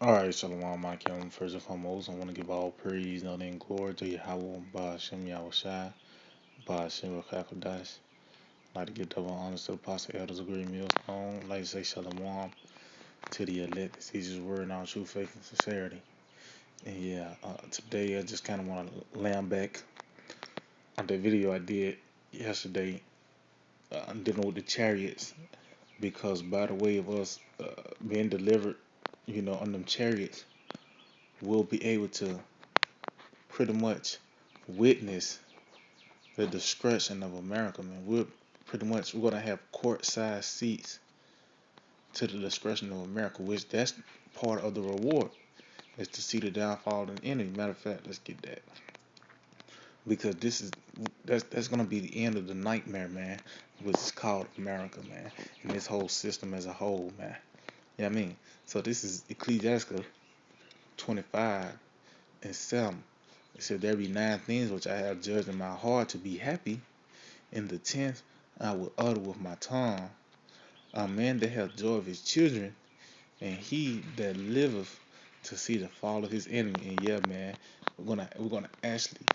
All right, Shalom, Mike. First and foremost, I want to give all praise, honor, and glory to Yahweh, Ba'ashem Yahushai, Ba'ashem Rakakadash. I'd like to give double honors to the apostle elders of Great Millstone. I'd like to say Shalom to the elect that sees his word in all true faith and sincerity. And yeah, today I just kind of want to lamb back on the video I did yesterday dealing with the chariots because by the way of us being delivered, on them chariots, we'll be able to pretty much witness the destruction of America, man. We're gonna have court-sized seats to the destruction of America, which that's part of the reward is to see the downfall of the enemy. Matter of fact, let's get that because that's gonna be the end of the nightmare, man, which is called America, man, and this whole system as a whole, man. You know what I mean? So this is Ecclesiastes 25:7. It said, "There be 9 things which I have judged in my heart to be happy. In the 10th, I will utter with my tongue. A man that hath joy of his children, and he that liveth to see the fall of his enemy." And yeah, man, we're gonna actually,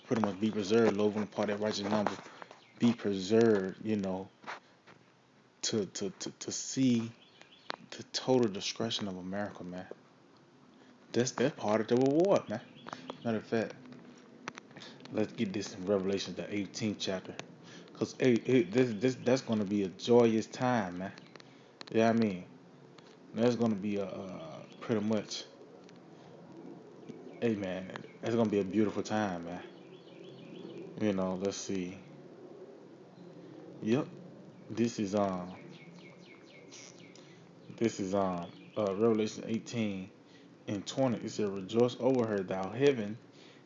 pretty much be preserved. Over the part that righteous number, be preserved. To see the total destruction of America, man. That's part of the reward, man. Matter of fact, let's get this in Revelation the 18th chapter. Cause that's gonna be a joyous time, man. Yeah, I mean, that's gonna be a pretty much, hey man, that's gonna be a beautiful time, man. Let's see. Yep, this is Revelation 18:20. It said, "Rejoice over her, thou heaven,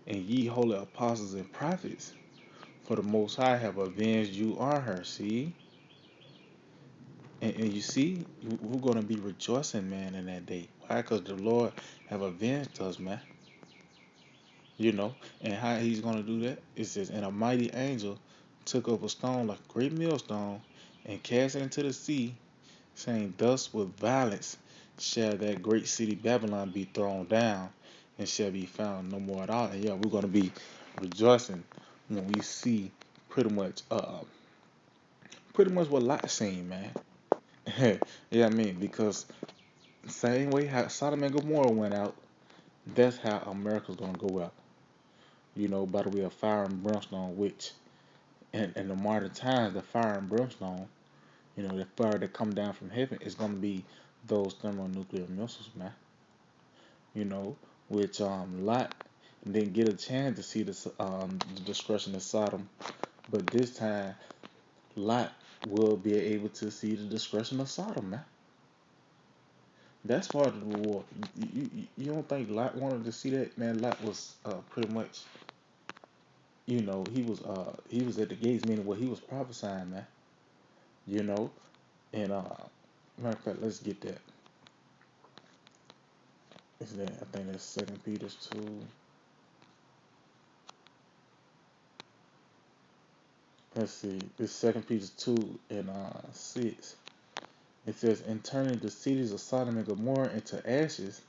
and ye holy apostles and prophets, for the Most High have avenged you on her." See, and you see, we're gonna be rejoicing, man, in that day. Why? Cause the Lord have avenged us, man. And how he's going to do that? It says, "And a mighty angel took up a stone like a great millstone and cast it into the sea, saying, Thus with violence shall that great city Babylon be thrown down, and shall be found no more at all." And yeah, we're going to be rejoicing when we see pretty much what Lot seen, man. Yeah, I mean, because same way how Sodom and Gomorrah went out, that's how America's going to go out. By the way of fire and brimstone, which in the modern times, the fire and brimstone, the fire that come down from heaven is going to be those thermonuclear missiles, man. You know, which Lot didn't get a chance to see the destruction of Sodom, but this time Lot will be able to see the destruction of Sodom, man. That's part of the reward. You don't think Lot wanted to see that, man? Lot was pretty much, he was at the gates, meaning what he was prophesying, man. You know, and matter of fact, let's get that. Is that I think that's Second Peter 2. Let's see. It's Second Peter 2:6. It says, "In turning the cities of Sodom and Gomorrah into ashes,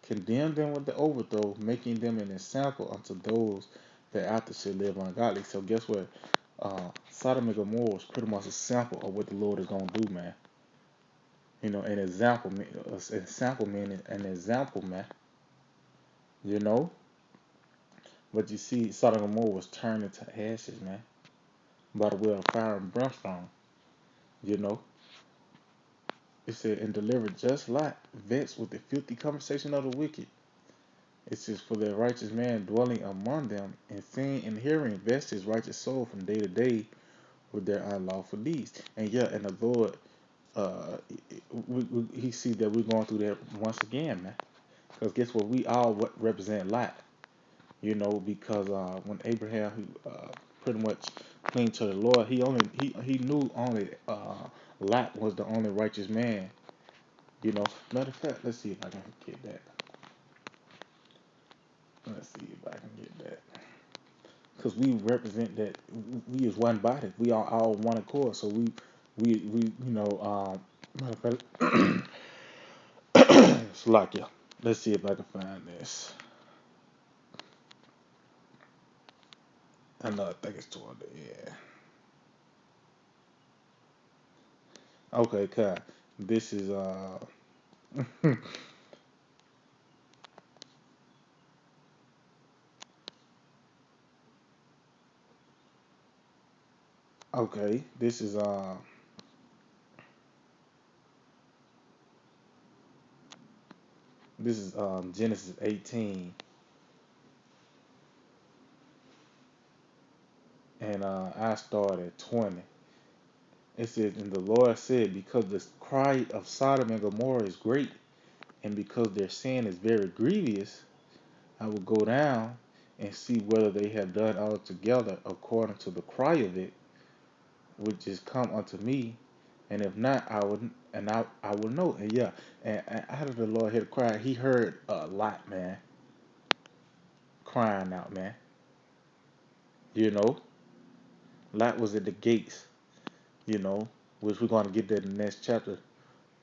condemn them with the overthrow, making them an example unto those that after should live ungodly." So guess what? Sodom and Gomorrah is pretty much a sample of what the Lord is gonna do, man. An example, meaning an example, man. You know, but you see, Sodom and Gomorrah was turned into ashes, man, by the way of fire and brimstone. You know, it said, "And delivered just Lot, vexed with the filthy conversation of the wicked." It says, "For the righteous man dwelling among them, and seeing and hearing, vexed his righteous soul from day to day with their unlawful deeds." And yeah, and the Lord, uh, he see that we're going through that once again, man. Because guess what? We all represent Lot. Because when Abraham pretty much cling to the Lord, he knew only Lot was the only righteous man. Matter of fact, let's see if I can get that. Let's see if I can get that. Because we represent that we is one body. We are all one accord. So we matter of fact, Slovakia. Let's see if I can find this. I know, I think it's toward the end. Okay, Kai. This is okay. This is Genesis 18, and I start at 20. It says, and the Lord said, because the cry of Sodom and Gomorrah is great, and because their sin is very grievous, I will go down and see whether they have done altogether according to the cry of it, which is come unto me, and if not, I will know. And yeah, and how did the Lord hear the cry? He heard Lot, man, crying out, man. You know, Lot was at the gates. You know, which we're going to get that in the next chapter.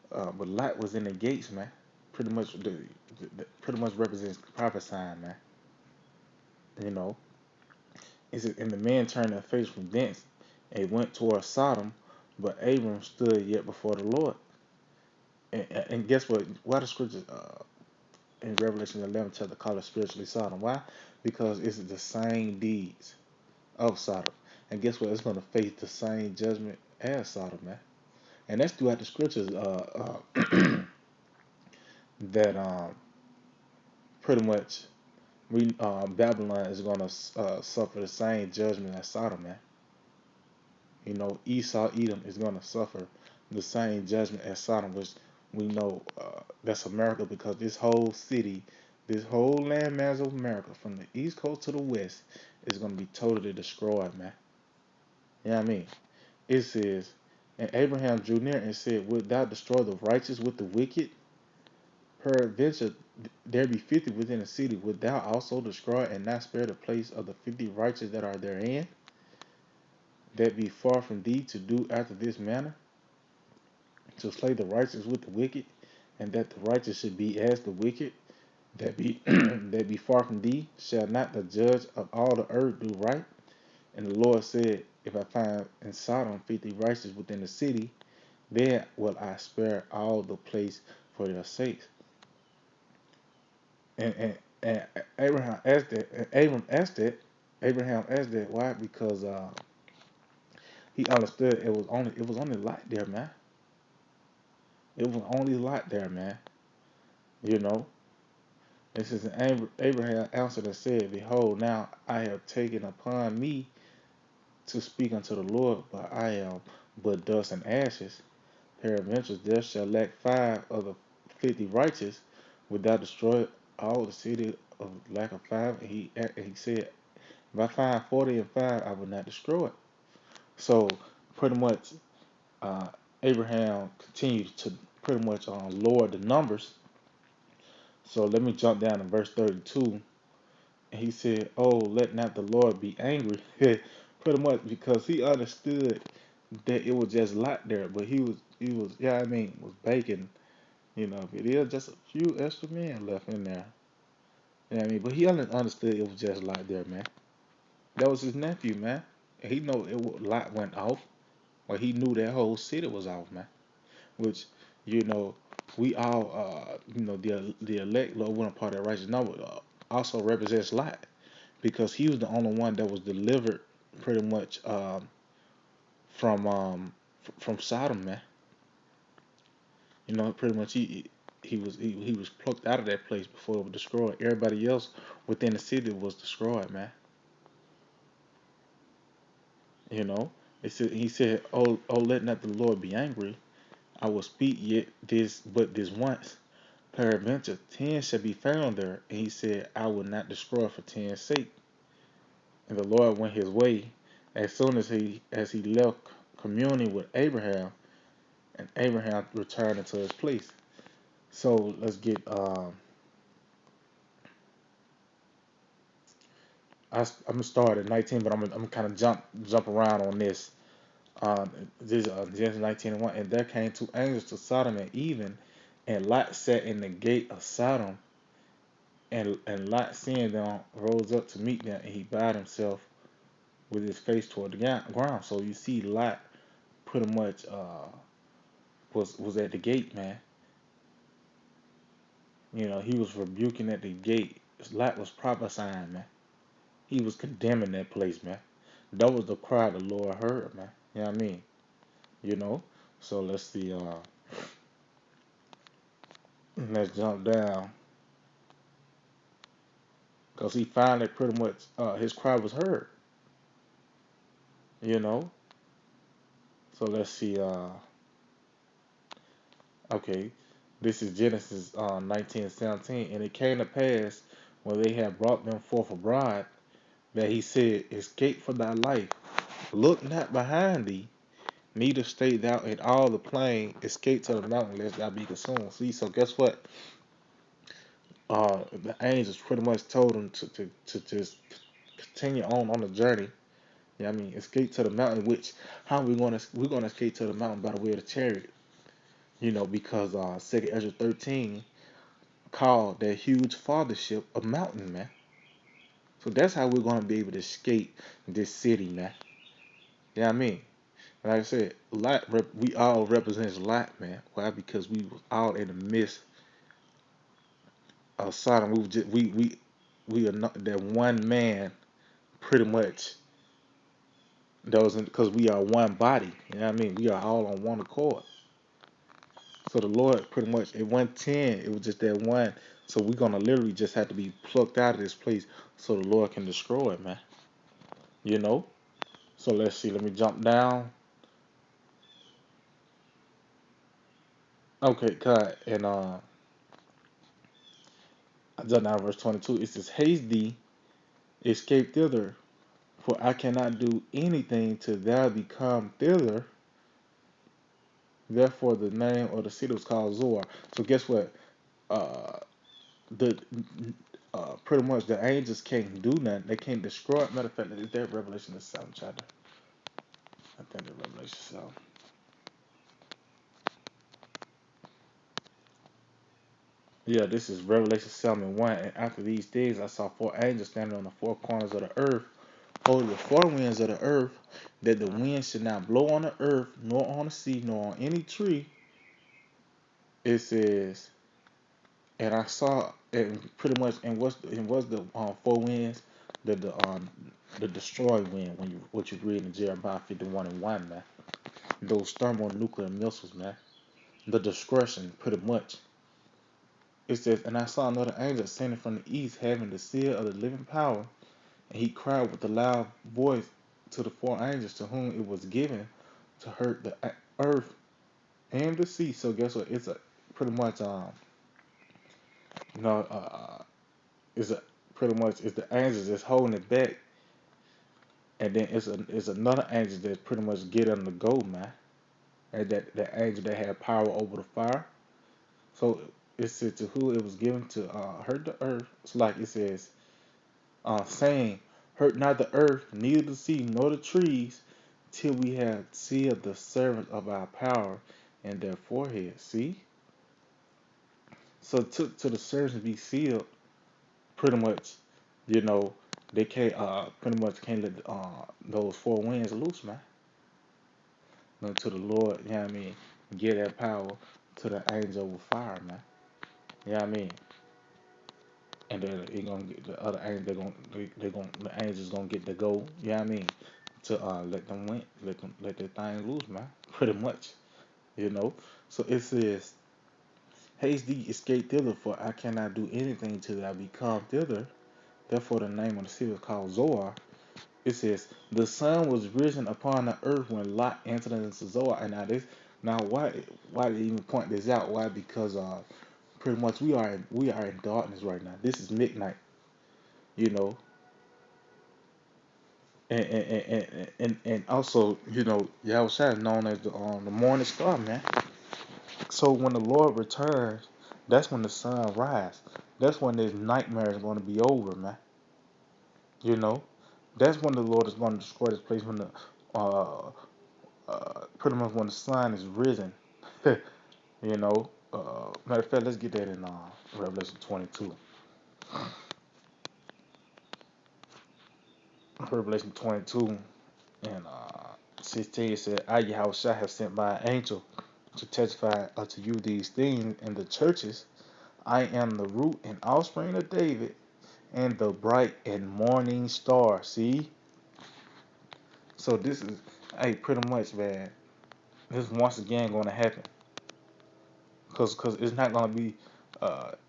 But Lot was in the gates, man. Pretty much, pretty much represents prophesying, man. You know, it says, and the man turned their face from thence and went toward Sodom, but Abram stood yet before the Lord. And guess what? Why the scriptures in Revelation 11 chapter call it spiritually Sodom? Why? Because it's the same deeds of Sodom. And guess what? It's going to face the same judgment as Sodom, man. And that's throughout the scriptures that pretty much Babylon is going to suffer the same judgment as Sodom, man. You know, Esau, Edom is going to suffer the same judgment as Sodom, which we know that's America because this whole city, this whole landmass of America, from the east coast to the west, is going to be totally destroyed, man. You know what I mean? It says, and Abraham drew near and said, wilt thou destroy the righteous with the wicked? Peradventure there be 50 within the city, wilt thou also destroy and not spare the place of the 50 righteous that are therein? That be far from thee to do after this manner, to slay the righteous with the wicked, and that the righteous should be as the wicked, that be that be far from thee, shall not the judge of all the earth do right? And the Lord said, if I find in Sodom 50 righteous within the city, then will I spare all the place for their sakes. And Abraham asked that. Abraham asked that. Why? Because he understood it was only Lot there, man. It was only Lot there, man. You know. It says, and Abraham answered and said, behold, now I have taken upon me to speak unto the Lord, but I am but dust and ashes. Peradventure there shall lack 5 of the 50 righteous, without destroy all the city of lack of 5. And he said, if I find 40 and 5, I will not destroy it. So pretty much, uh, Abraham continued to pretty much lower the numbers. So let me jump down to verse 32. And he said, oh, let not the Lord be angry. Pretty much because he understood that it was just Lot there, but he was, yeah, I mean, was baking, it is just a few extra men left in there. You know what I mean? But he understood it was just Lot there, man. That was his nephew, man. And he know Lot went off, or he knew that whole city was off, man. Which, you know, we all, the elect, Lord, wasn't part of that righteous number, also represents Lot, because he was the only one that was delivered pretty much from from Sodom, man. Pretty much he was plucked out of that place before it was destroyed. Everybody else within the city was destroyed, man. You know, he said, "Oh, let not the Lord be angry. I will speak yet this once. Peradventure 10 shall be found there." And he said, "I will not destroy for 10's sake." And the Lord went his way as soon as he left communing with Abraham, and Abraham returned into his place. So let's get I'm gonna start at 19, but I'm kind of jump around on this. This Genesis 19:1, and there came 2 angels to Sodom and even, And Lot sat in the gate of Sodom, and Lot seeing them rose up to meet them, and he bowed himself with his face toward the ground. So you see, Lot pretty much was at the gate, man. He was rebuking at the gate. Lot was prophesying, man. He was condemning that place, man. That was the cry the Lord heard, man. You know what I mean? You know. So let's see. Let's jump down, cause he finally pretty much his cry was heard. You know. So let's see. Okay, this is Genesis 19:17, and it came to pass when they had brought them forth abroad that he said, "Escape for thy life, look not behind thee, neither stay thou in all the plain, escape to the mountain, lest thou be consumed." See, so guess what? The angels pretty much told him to just continue on the journey. Yeah, I mean, escape to the mountain. Which how we're gonna escape to the mountain by the way of the chariot. Because Second Ezra 13 called that huge fathership a mountain, man. So that's how we're gonna be able to escape this city, man. Yeah, I mean, like I said, we all represents Lot, man. Why? Because we was all in the midst of Sodom. We were just, we are not that one man, pretty much. That was because we are one body. You know what I mean? We are all on one accord. So the Lord pretty much it wasn't 10. It was just that one. So we're gonna literally just have to be plucked out of this place so the Lord can destroy it, man. You know. So let's see. Let me jump down. Okay, cut. And I jump down verse 22. It says, "Haste thee, escape thither, for I cannot do anything till thou be come thither." Therefore, the name of the city was called Zoar. So guess what? Uh, the Pretty much the angels can't do nothing. They can't destroy it. Matter of fact, is that Revelation the 7th chapter? I think the Revelation 7. Yeah, this is Revelation 7 and 1. And after these days, I saw four angels standing on the four corners of the earth, holding the four winds of the earth, that the wind should not blow on the earth, nor on the sea, nor on any tree. It says, and I saw, and pretty much, and what's the four winds? The destroy wind. When what you read in Jeremiah 51 and 1, man. Those thermonuclear missiles, man. The discretion, pretty much. It says, and I saw another angel ascending from the east, having the seal of the living power, and he cried with a loud voice to the four angels to whom it was given to hurt the earth and the sea. So guess what? It's a pretty much you know it's a pretty much it's the angels that's holding it back, and then it's another angel that pretty much get them to go, man. And that angel that had power over the fire. So it said to who it was given to hurt the earth. It's like it says, saying, "Hurt not the earth, neither the sea, nor the trees, till we have sealed the servants of our power in their foreheads." See? So to the servants be sealed, pretty much, you know, they can't pretty much can't let those four winds loose, man. To the Lord, you know what I mean, give that power to the angel with fire, man. You know what I mean? And then he gonna get the other angel. They gonna the angels gonna get the go. You know what I mean? To let them win, let their thing loose, man. Pretty much, you know. So it says, "Haste thee, escape thither, for I cannot do anything till I be come thither." Therefore, the name of the city is called Zoar. It says, "The sun was risen upon the earth when Lot entered into Zoar." And now why did he even point this out? Why? Because pretty much we are in darkness right now. This is midnight, you know. And also, Yahushua is known as the morning star, man. So when the Lord returns, that's when the sun rises. That's when this nightmare is going to be over, man. You know, that's when the Lord is going to destroy this place. When the pretty much when the sun is risen, you know. Matter of fact, let's get that in Revelation 22. Revelation 22 and 16, it said, I, Yahweh have sent my angel to testify unto you these things in the churches. I am the root and offspring of David and the bright and morning star. See? So this is, hey, pretty much, man, this is once again going to happen. Because it's not going to be,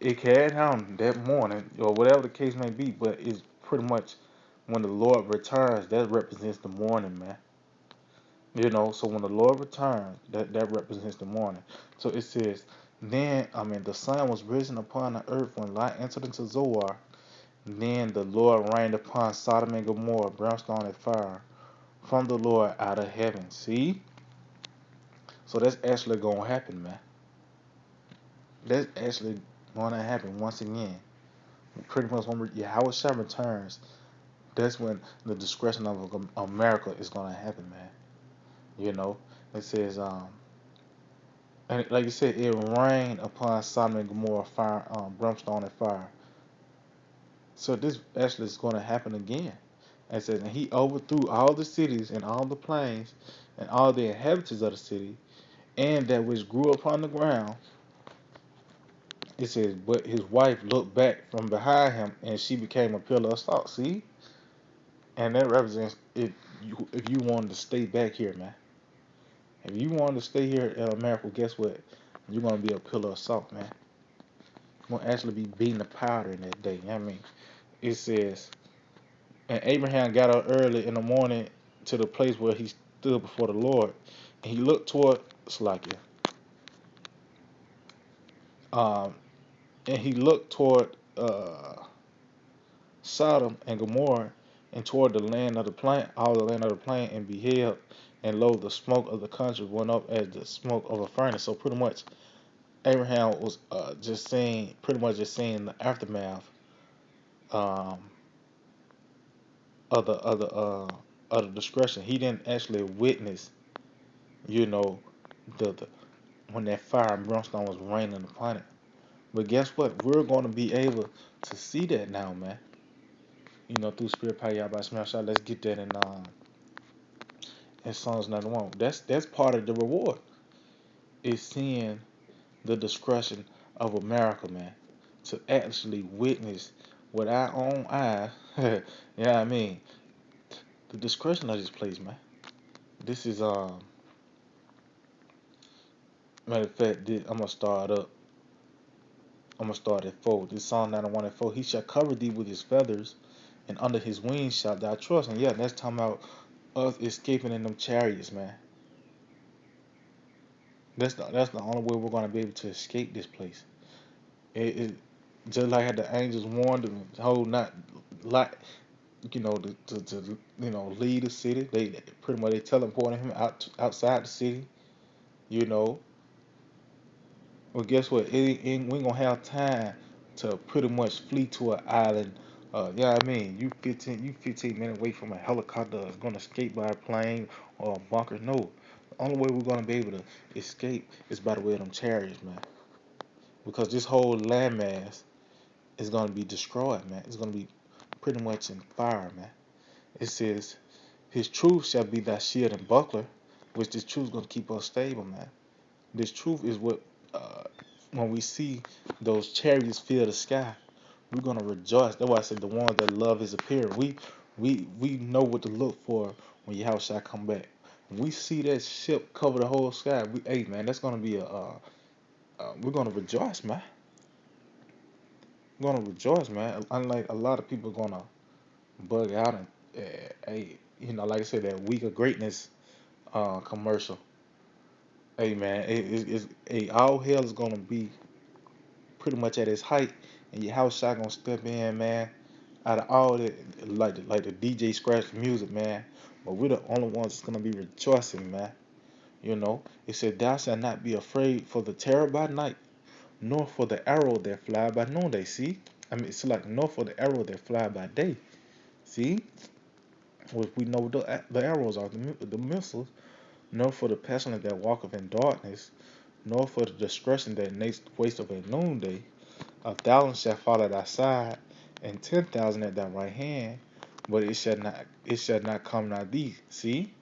it can happen that morning or whatever the case may be, but it's pretty much when the Lord returns, that represents the morning, man. So when the Lord returns, that represents the morning. So it says, then, the sun was risen upon the earth when Lot entered into Zoar. Then the Lord rained upon Sodom and Gomorrah brimstone and fire from the Lord out of heaven. See? So that's actually going to happen, man. That's actually going to happen once again. Pretty much when Yahweh Shah returns, that's when the discretion of America is going to happen, man. It says, and like you said, it rained upon Sodom and Gomorrah fire, brimstone and fire. So this actually is going to happen again. And it says, and he overthrew all the cities and all the plains and all the inhabitants of the city, and that which grew upon the ground. It says, but his wife looked back from behind him, and she became a pillar of salt. See, and that represents if you wanted to stay back here, man. If you wanted to stay here in America, guess what? You're gonna be a pillar of salt, man. You're gonna actually be beating the powder in that day. You know what I mean, it says, and Abraham got up early in the morning to the place where he stood before the Lord, and he looked toward Slakia. Um, and he looked toward Sodom and Gomorrah, and toward the land of the plain, all the land of the plain, and beheld, and lo, the smoke of the country went up as the smoke of a furnace. So pretty much, Abraham was just seeing the aftermath um, of the discretion. He didn't actually witness, you know, the when that fire and brimstone was raining upon it. But guess what? We're going to be able to see that now, man. Through Spirit Power Yahweh Smash Out. Let's get that in Psalms 91. That's part of the reward. Is seeing the discretion of America, man. To actually witness with our own eyes. You know what I mean? The discretion of this place, man. This is matter of fact, I'm gonna start up. I'm gonna start at 4. This Psalm 91 and 4. He shall cover thee with his feathers, and under his wings shalt thou trust. And yeah, that's talking about us escaping in them chariots, man. That's the only way we're gonna be able to escape this place. It just like how the angels warned them, hold not like to leave the city. They pretty much they teleporting him outside the city. You know, well, guess what? We ain't gonna have time to pretty much flee to an island. Yeah, I mean, you 15 minutes away from a helicopter that's gonna escape by a plane or a bunker. No, the only way we're gonna be able to escape is by the way of them chariots, man. Because this whole landmass is gonna be destroyed, man. It's gonna be pretty much in fire, man. It says, "His truth shall be thy shield and buckler," which this truth is gonna keep us stable, man. This truth is what, uh, when we see those chariots fill the sky, we're gonna rejoice. That's why I said the ones that love His appearing. We know what to look for when Yahweh shall come back. When we see that ship cover the whole sky, hey man, that's gonna be we're gonna rejoice, man. We're gonna rejoice, man. Unlike a lot of people gonna bug out and hey, like I said, that week of greatness commercial. Hey man, all hell is gonna be pretty much at its height, and your house shot gonna step in, man. Out of all that, like the DJ scratch the music, man. But we're the only ones that's gonna be rejoicing, man. It said, "Thou shalt not be afraid for the terror by night, nor for the arrow that fly by noonday." See, it's like nor for the arrow that fly by day. See, which we know the arrows are the missiles, nor for the pestilence that walketh in darkness, nor for the destruction that waste of at noonday. 1,000 shall fall at thy side, and 10,000 at thy right hand, but it shall not come nigh thee. See?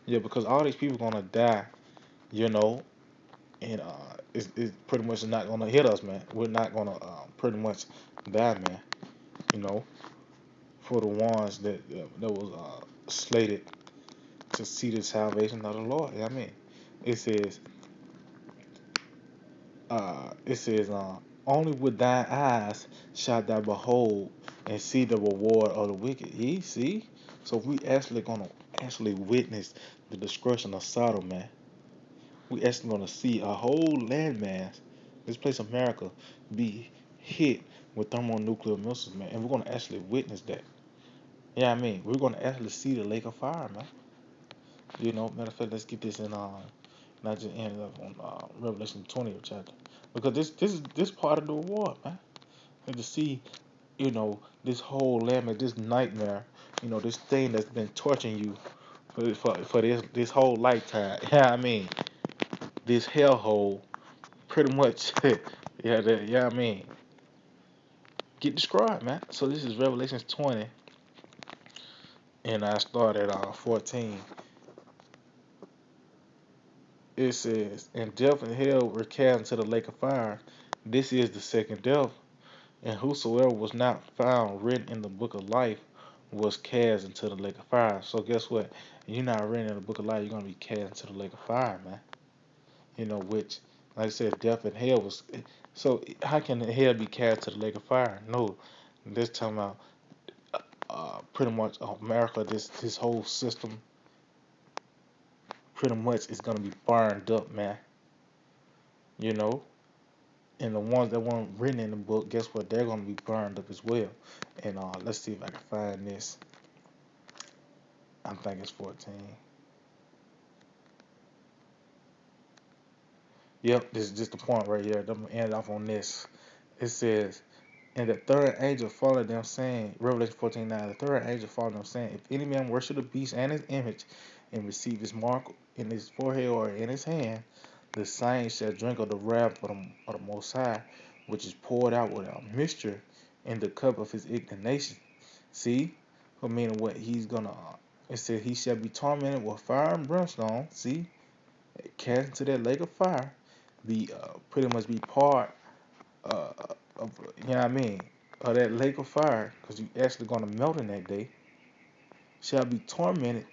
Yeah, because all these people gonna die, you know, and it's pretty much not gonna hit us, man. We're not gonna pretty much die, man. You know, for the ones that was slated to see the salvation of the Lord. Yeah, I mean, it says, only with thine eyes shalt thou behold and see the reward of the wicked. Ye see, so we actually gonna actually witness the destruction of Sodom, man. We actually gonna see a whole landmass, this place America, be hit with thermonuclear missiles, man, and we're gonna actually witness that. Yeah, I mean, we're gonna actually see the lake of fire, man. Matter of fact, let's get this in not just end up on Revelation 20th chapter, because this part of the reward, man. And to see, this whole land, this nightmare, this thing that's been torturing you for this whole lifetime. Yeah, I mean, this hellhole, pretty much. Yeah, I mean, get described, man. So this is Revelation 20, and I start at 14. It says, "And death and hell were cast into the lake of fire. This is the second death. And whosoever was not found written in the book of life was cast into the lake of fire." So guess what? You're not written in the book of life. You're gonna be cast into the lake of fire, man. Which, like I said, death and hell was. So how can hell be cast to the lake of fire? No, this talking about pretty much America. This whole system pretty much is gonna be burned up, man. You know, and the ones that weren't written in the book, guess what? They're gonna be burned up as well. And let's see if I can find this. I think it's 14. Yep, this is just the point right here. I'm gonna end off on this. It says, "And the third angel followed them, saying," Revelation 14:9, "the third angel followed them, saying, If any man worship the beast and his image, and receive his mark in his forehead or in his hand, the same shall drink of the wrath of the Most High, which is poured out without mixture in the cup of his indignation." See? I mean, what he's gonna, it said, "He shall be tormented with fire and brimstone." See? Cast into that lake of fire, be pretty much be part uh, of, what I mean, of that lake of fire, because you actually gonna melt in that day. Shall be tormented.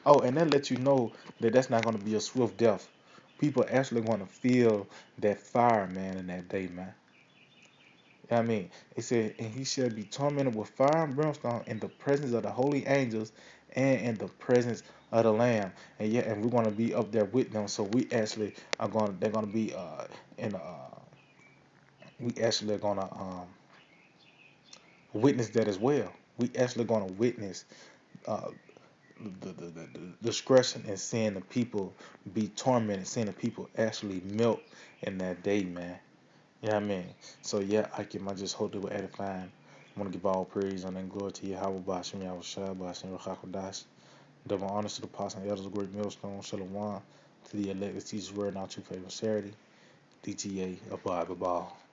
Oh, and that lets you know that that's not gonna be a swift death. People are actually gonna feel that fire, man, in that day, man. I mean, it said, "And he shall be tormented with fire and brimstone in the presence of the holy angels and in the presence of the Lamb." And yeah, and we're gonna be up there with them. So we actually are going. They're gonna be in. We actually are gonna witness that as well. We actually gonna witness uh, the discretion and seeing the people be tormented, seeing the people actually melt in that day, man. Yeah, I mean, so yeah, I just hope they were edifying. I want to give all praise and glory to Yahweh Bashim Yahweh Shai Bashim Rachakadas. Double honors to the apostles and elders of Great Millstone, Shalom, to the elected teachers, word, and our true favorite Saturday, DTA, abide, bye.